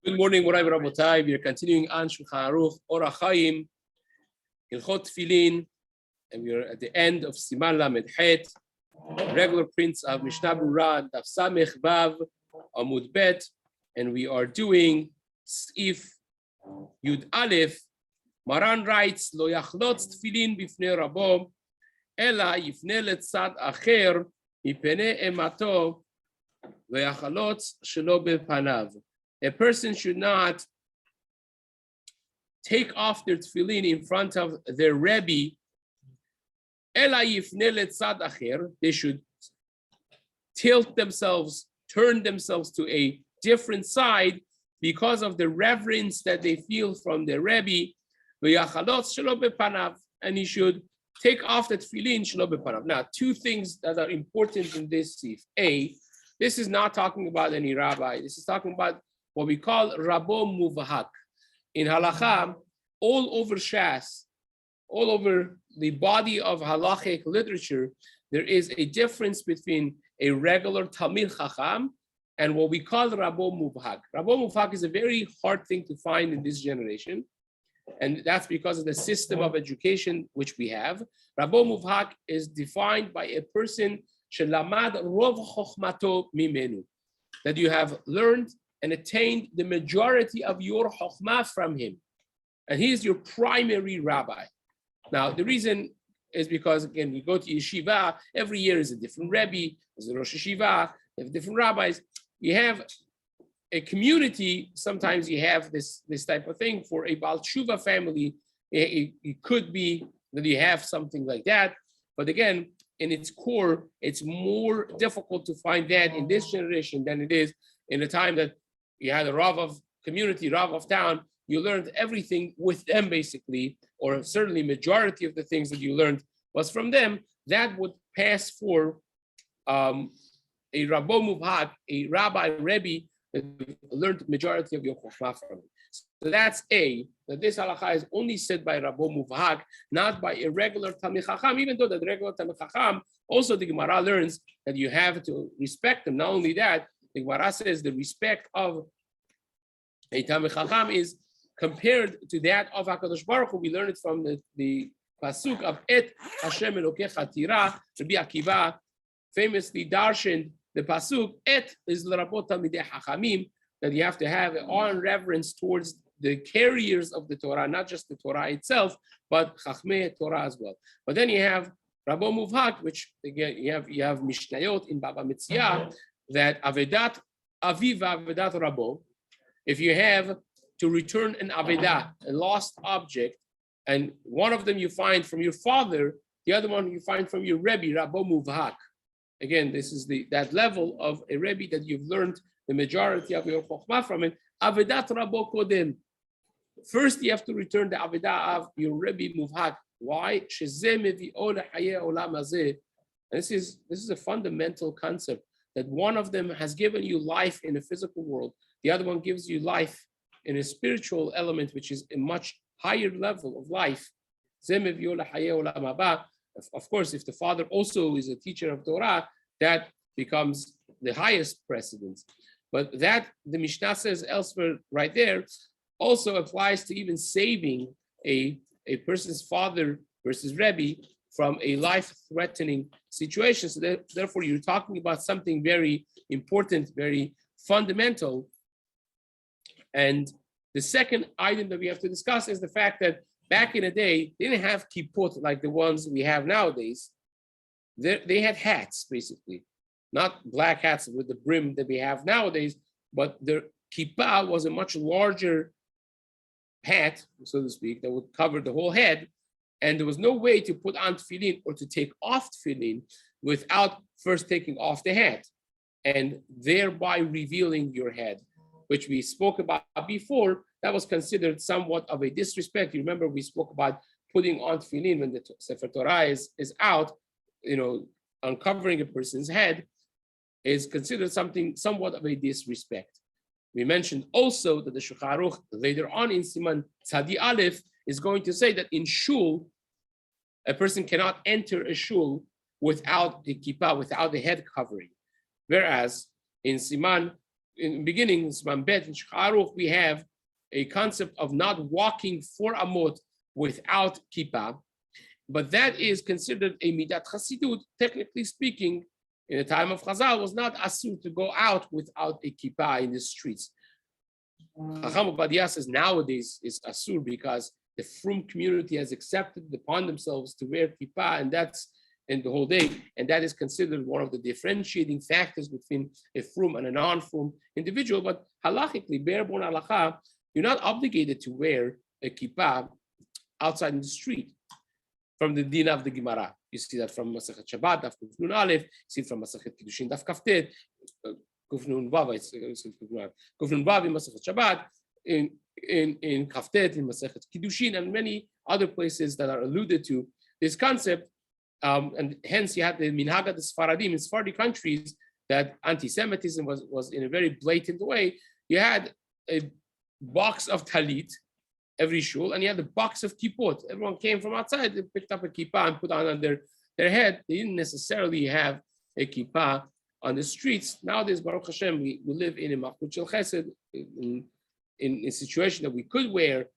Good morning, Morai Rabotai. We are continuing on Shulchan Aruch, Orach Chaim, Hilchot Tefilin, and we are at the end of Siman Lamed Het, regular prints of Mishna Berurah, Daf Samech Vav, Amud Bet, and we are doing Seif Yud Aleph. Maran writes, Lo yachlot tefilin bifnei Rabo, ela yifne letzad acher, mipene emato, ve'yachalot shelo bepanav. A person should not take off their tefillin in front of their Rebbe. Ela yifne letzad acher. They should tilt themselves, turn themselves to a different side because of the reverence that they feel from their Rebbe. And he should take off the tefillin shelo bepanav. Now, two things that are important in this Seif. A, this is not talking about any rabbi. This is talking about what we call Rabo Muvahak. In Halacha, all over Shas, all over the body of halachic literature, there is a difference between a regular Talmid Chacham and what we call Rabo Muvahak. Rabo Muvahak is a very hard thing to find in this generation, and that's because of the system of education which we have. Rabo Muvahak is defined by a person shelamad rov chochmato mimenu, that you have learned and attained the majority of your chokhmah from him. And he is your primary rabbi. Now, the reason is because, again, we go to yeshiva, every year is a different rebbe, there's a Rosh Yeshiva, you have different rabbis. You have a community, sometimes you have this type of thing. For a Baal Tshuva family, it could be that you have something like that. But again, in its core, it's more difficult to find that in this generation than it is in the time that you had a Rav of community, Rav of town. You learned everything with them, basically, or certainly majority of the things that you learned was from them. That would pass for a Rabo Muvhak, a rabbi, Rebbe, that learned majority of your chokhmah from. So that's A, that this halacha is only said by Rabo Muvhak, not by a regular Talmid Chacham, even though the regular Talmid Chacham, also the Gemara learns that you have to respect them. Not only that, the Gemara says the respect of a Talmid Chacham is compared to that of HaKadosh Baruch Hu. We learn it from the pasuk of Et Hashem Elokecha Tira. Rabbi Akiva famously darshaned the pasuk, Et is l'rabot talmidei Chachamim, that you have to have awe and reverence towards the carriers of the Torah, not just the Torah itself, but Chachmei Torah as well. But then you have Rabo Muvhak, which again you have Mishnayot in Baba Metzia, that Avedat Aviva Avedat Rabo. If you have to return an Avedah, a lost object, and one of them you find from your father, the other one you find from your Rebbe, Rabo Muvhak. Again, this is that level of a Rebbe that you've learned the majority of your chokhmah from it. Avedat Rabo Kodem. First, you have to return the Avedah of your Rebbe Muvhak. Why? This is a fundamental concept, that one of them has given you life in a physical world. The other one gives you life in a spiritual element, which is a much higher level of life. Of course, if the father also is a teacher of Torah, that becomes the highest precedence. But that, the Mishnah says elsewhere right there, also applies to even saving a person's father versus Rebbe from a life-threatening situation. So therefore, you're talking about something very important, very fundamental. And the second item that we have to discuss is the fact that back in the day, they didn't have kippot like the ones we have nowadays. They had hats, basically. Not black hats with the brim that we have nowadays, but their kippah was a much larger hat, so to speak, that would cover the whole head. And there was no way to put on tefillin or to take off tefillin without first taking off the hat and thereby revealing your head, which we spoke about before. That was considered somewhat of a disrespect. You remember we spoke about putting on tefillin when the Sefer Torah is out, uncovering a person's head is considered something somewhat of a disrespect. We mentioned also that the Shulchan Aruch later on in Siman Tzadi Aleph is going to say that in shul, a person cannot enter a shul without the kippah, without the head covering. Whereas in Siman in the beginning, Siman Bet and Shcharuch, we have a concept of not walking 4 amot without kippah, but that is considered a midat chasidut. Technically speaking, in the time of Chazal, was not asur to go out without a kippah in the streets. Chacham Obadia says nowadays is asur because the frum community has accepted upon themselves to wear kippah, and that's in the whole day, and that is considered one of the differentiating factors between a frum and a non-frum individual. But halachically, bare bon halacha, you're not obligated to wear a kippah outside in the street. From the din of the Gemara, you see that from Masachet Shabbat, Daf Kuf Nun Aleph. You see it from Masachet Kiddushin, Daf Kaftet, Kuf Nun Vav, Kuf Nun Vav in Masachet Shabbat, in Kaftet, in Masachet Kiddushin, and many other places that are alluded to this concept. And hence you had the minhag of the Sfaradim in Sephardi countries that anti-Semitism was in a very blatant way. You had a box of talit every shul, and you had the box of kippot. Everyone came from outside, they picked up a kippah and put on their head. They didn't necessarily have a kippah on the streets. Nowadays, Baruch Hashem, we live in a Malchut Shel Chesed, in a situation that we could wear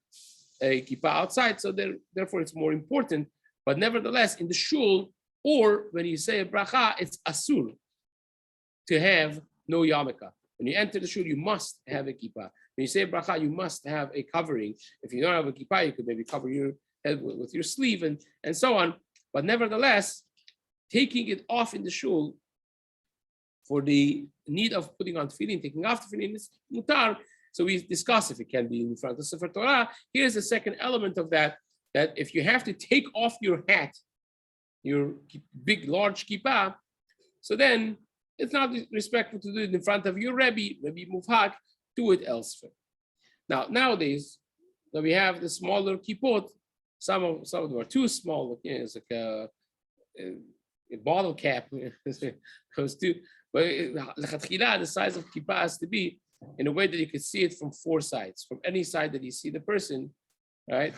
a kippah outside, so therefore it's more important. But nevertheless, in the shul, or when you say a bracha, it's asur to have no yarmulke. When you enter the shul, you must have a kippah. When you say a bracha, you must have a covering. If you don't have a kippah, you could maybe cover your head with your sleeve and so on. But nevertheless, taking it off in the shul for the need of putting on tefillin, taking off tefillin is mutar. So we discuss if it can be in front of Sefer Torah. Here's the second element of that if you have to take off your hat, your big, large kippah, so then it's not respectful to do it in front of your Rebbe Muvhak, do it elsewhere. Now, nowadays, we have the smaller kippot. Some of them are too small. It's like a bottle cap. But the size of kippah has to be in a way that you can see it from 4 sides, from any side that you see the person, right?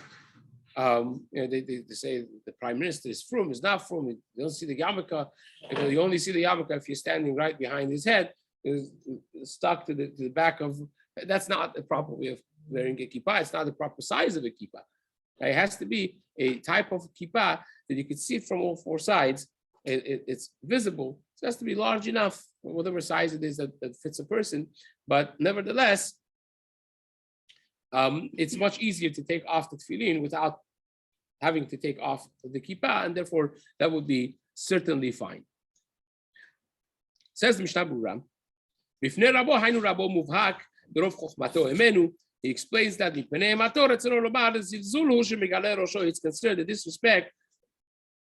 They say the prime minister is frum, is not frum. You don't see the yarmulke. You only see the yarmulke if you're standing right behind his head, stuck to the back of. That's not the proper way of wearing a kippah. It's not the proper size of a kippah. It has to be a type of kippah that you can see it from all 4 sides. It's visible. So it has to be large enough, whatever size it is that fits a person. But nevertheless, it's much easier to take off the tefillin without having to take off the kippah, and therefore that would be certainly fine. Says Mishna Berurah, "Bifnei Rabo hainu Rabo muvhak berov chochmato emenu." He explains that it's considered a disrespect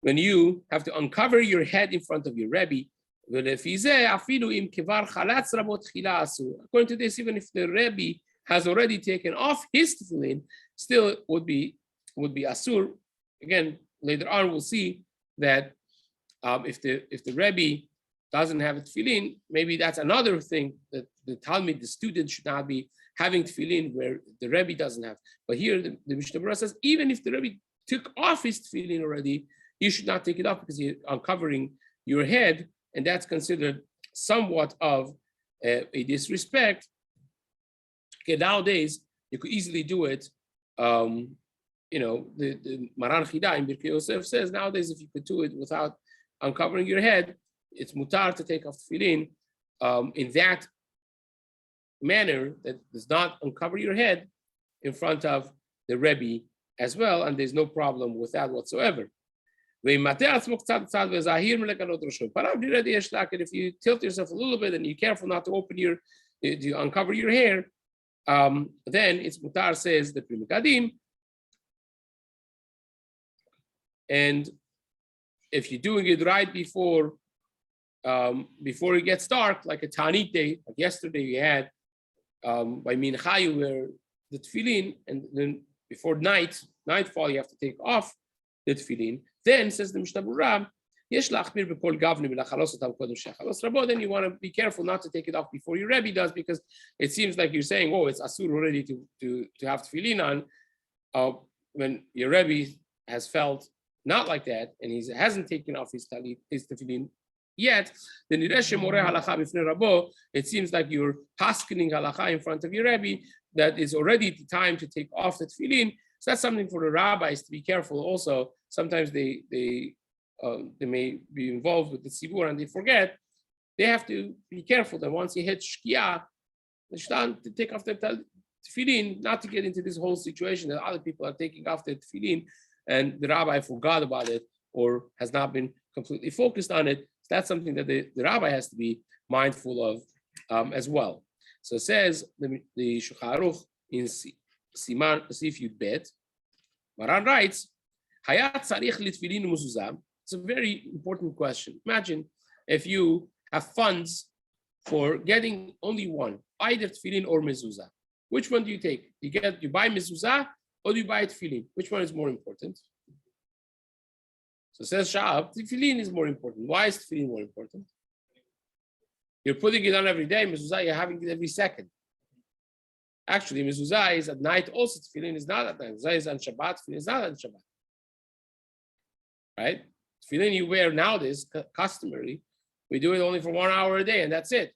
when you have to uncover your head in front of your Rebbe. According to this, even if the Rebbe has already taken off his tefillin, still would be asur. Again, later on we'll see that if the Rebbe doesn't have a tefillin, maybe that's another thing that the Talmud, the student, should not be having tefillin where the Rebbe doesn't have. But here the Mishna Berurah says, even if the Rebbe took off his tefillin already, you should not take it off because you're uncovering your head, and that's considered somewhat of a disrespect. Okay, nowadays you could easily do it. The Maran Chida in Birkei Yosef says nowadays if you could do it without uncovering your head, it's mutar to take off tefillin in that manner that does not uncover your head in front of the Rebbe as well, and there's no problem with that whatsoever. If you tilt yourself a little bit and you're careful not to to uncover your hair, then it's mutar, says the Pri Megadim. And if you're doing it right before it gets dark, like a Ta'anit day, like yesterday we had by Mincha, you wear the tefillin, and then before nightfall, you have to take off the tefillin. Then, says the Mishna Berurah, then you want to be careful not to take it off before your Rebbe does, because it seems like you're saying, oh, it's asur already to have tefillin on, when your Rebbe has felt not like that, and he hasn't taken off his tefillin Yet, the Nireshe More Halacha Bifnei Rabo, it seems like you're paskening halacha in front of your Rebbe, that is already the time to take off the tefillin. So that's something for the rabbis to be careful also. Sometimes they may be involved with the tzibur and they forget. They have to be careful that once you hit shkia, to take off the tefillin, not to get into this whole situation that other people are taking off the tefillin and the rabbi forgot about it or has not been completely focused on it. So that's something that the rabbi has to be mindful of as well. So it says the Shulchan Aruch in Siman Seif Yud Bet. Maran writes, "Hayat tzarich litfilin umezuzah." It's a very important question. Imagine if you have funds for getting only one, either tefillin or mezuzah. Which one do you take? You buy mezuzah or do you buy tefillin? Which one is more important? So says Sha'ab, tefillin is more important. Why is tefillin more important? You're putting it on every day. Mezuzah, you're having it every second. Actually, mezuzah is at night. Also, tefillin is not at night. Mezuzah is on Shabbat. Tefillin is not on Shabbat. Right? Tefillin you wear nowadays, customary. We do it only for 1 hour a day, and that's it.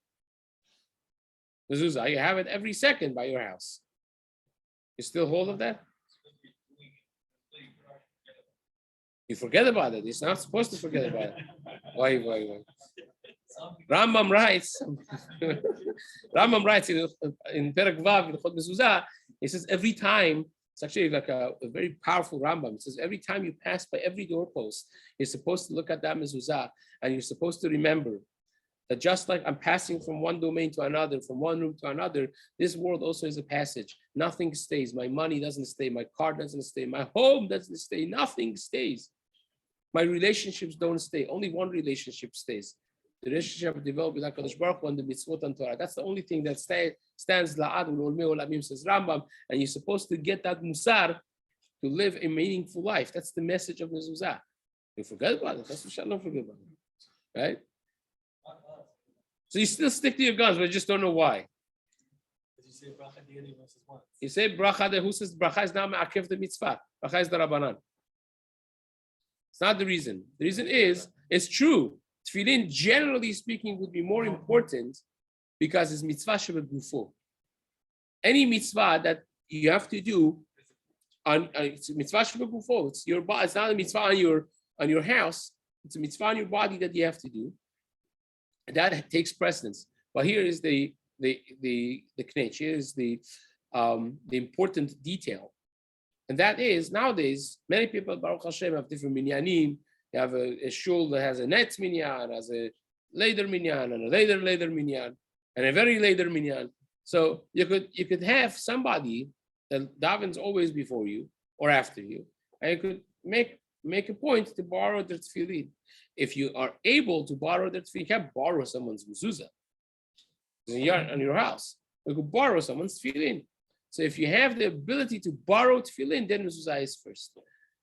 Mezuzah, you have it every second by your house. You still hold of that? You forget about it. It's not supposed to forget about it. Why? Rambam writes in Perek Vav in Hilchot Mezuzah, he says every time, it's actually like a very powerful Rambam. It says every time you pass by every doorpost, you're supposed to look at that mezuzah and you're supposed to remember that just like I'm passing from one domain to another, from one room to another, this world also is a passage. Nothing stays. My money doesn't stay. My car doesn't stay. My home doesn't stay. Nothing stays. My relationships don't stay. Only one relationship stays. The relationship developed with HaKadosh Baruch Hu and the mitzvot and Torah. That's the only thing that stands la'ad ul'olmei olamim, says Rambam. And you're supposed to get that musar to live a meaningful life. That's the message of mezuzah. You forget about it. That's what don't forget about it. Right? So you still stick to your guns, but you just don't know why. You say bracha daily versus once. You say bracha, who says bracha is not ma'akev the mitzvah? Bracha is the rabbanan. It's not the reason. The reason is, it's true. Tefillin, generally speaking, would be more important because it's mitzvah shebegufo. Any mitzvah that you have to do it's mitzvah shebegufo. It's your body. It's not a mitzvah on your house. It's a mitzvah on your body that you have to do. And that takes precedence. But here is the knetch. Here is the important detail, and that is nowadays many people Baruch Hashem have different minyanim. You have a shul that has a netz minyan, has a later minyan, and a later minyan, and a very later minyan. So you could have somebody that davens always before you or after you, and you could make a point to borrow their tefillin. If you are able to borrow their tefillin, you can't borrow someone's mezuzah on your house. You could borrow someone's tefillin. So if you have the ability to borrow tefillin, then mezuzah is first.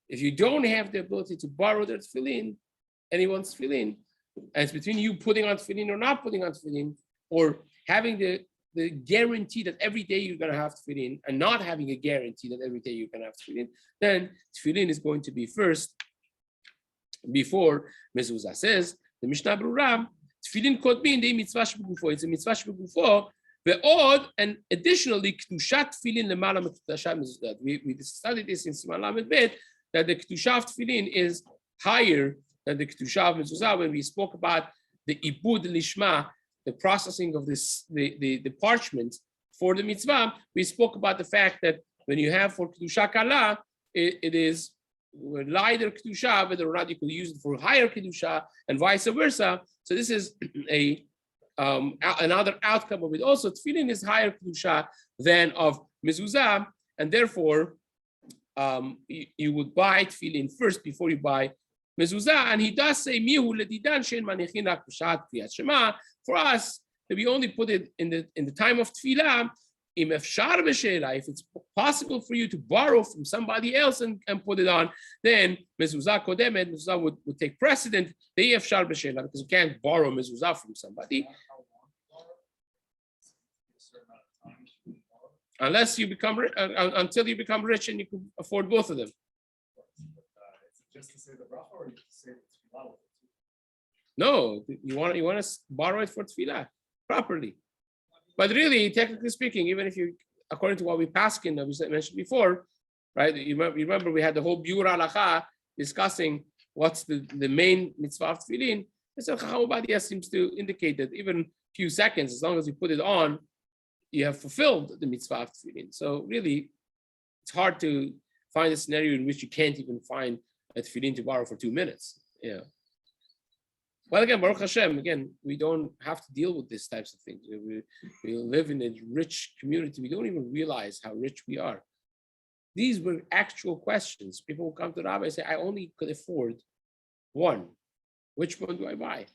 If you don't have the ability to borrow their tefillin, anyone's tefillin, and it's between you putting on tefillin or not putting on tefillin, or having the guarantee that every day you're going to have tefillin, and not having a guarantee that every day you're going to have tefillin, then tefillin is going to be first before mezuzah. Says the Mishna Berurah, tefillin kodmin de mitzvah shebegufo. It's a mitzvah shebegufo. Ve'od, and additionally, kedushat tefillin lemala mekudashat mezuzah. We studied this in Siman Lamed Bet, that the kedusha of tefillin is higher than the kedusha of mezuzah. When we spoke about the ibud lishma, the processing of this, the parchment for the mitzvah, we spoke about the fact that when you have for kedusha kala, it is lighter kedusha, whether or not you could use it for higher kedusha, and vice versa. So this is another outcome of it. Also, tefillin is higher kedusha than of mezuzah, and therefore you would buy tefillin first before you buy mezuzah. And he does say, "Mihu ledidan shein manichin rak b'shat kriyat shema." For us, that we only put it in the time of tefillah. Im efshar b'sheila, if it's possible for you to borrow from somebody else and put it on, then mezuzah kodemet, mezuzah would take precedent. They efshar b'sheila, because you can't borrow mezuzah from somebody unless you become until you become rich and you can afford both of them. Just to say the bracha, or to say the tefillah? No, you want to borrow it for tefillah properly. But really, technically speaking, even if you, according to what we paskin that we mentioned before, right? You remember we had the whole biur halacha discussing what's the main mitzvah of tefillin. So Chacham Obadia seems to indicate that even a few seconds, as long as you put it on, you have fulfilled the mitzvah of tefillin. So really, it's hard to find a scenario in which you can't even find a tefillin to borrow for 2 minutes. Yeah. Well, again, Baruch Hashem, again, we don't have to deal with these types of things. We live in a rich community. We don't even realize how rich we are. These were actual questions. People will come to the rabbi and say, I only could afford one. Which one do I buy?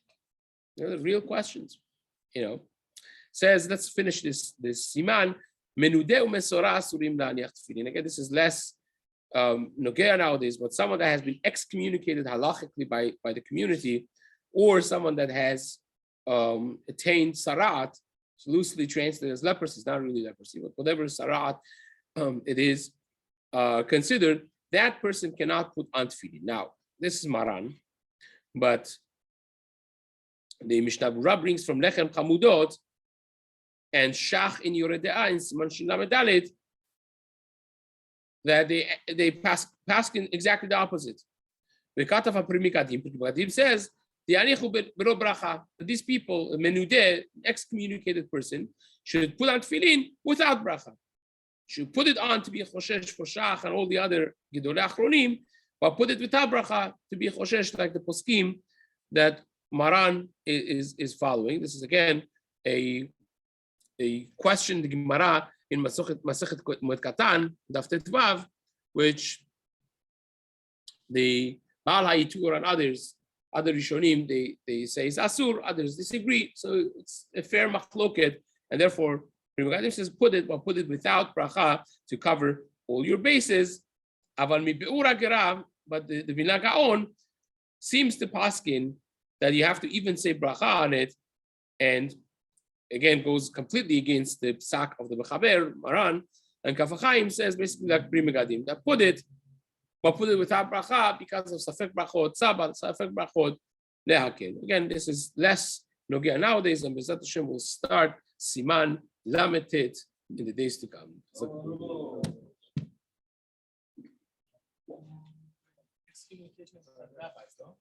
They're the real questions. Says, let's finish this Siman. Menudeh u'mesorah asurim la'aniach tefillin. Again, this is less nogea nowadays, but someone that has been excommunicated halachically by the community, or someone that has attained sarat, loosely translated as leprosy, it's not really leprosy, but whatever sarat it is considered, that person cannot put on tefillin. Now, this is Maran, but the Mishna Berurah brings from Lechem Chamudot and Shach in Yoreh De'ah in Siman Shin Lamed Dalet that they pass in exactly the opposite. The Kataf HaPrimigadim says, these people, a menudeh, excommunicated person, should put on tefillin without bracha. Should put it on to be a choshesh for shach and all the other gedolei achronim, but put it without bracha to be a choshesh, like the poskim that Maran is following. This is again a question the Gemara in Masechet Moed Katan Daf Tet Vav, which the Baal HaYitur and other Rishonim, they say it's Asur, others disagree. So it's a fair machloket, and therefore, Prima says put it without bracha to cover all your bases. Aval mi be'ura geram, but the Vilna Gaon seems to paskin that you have to even say bracha on it, and again goes completely against the psak of the Mechaber, Maran, and Kaf HaChaim says basically like Pri Megadim, that put it without bracha because of safek brachot, sabat, safek brachot, lehakel. Again, this is less nogea nowadays, and B'ezrat Hashem will start Siman Lametet in the days to come. Excommunication of rabbis, though.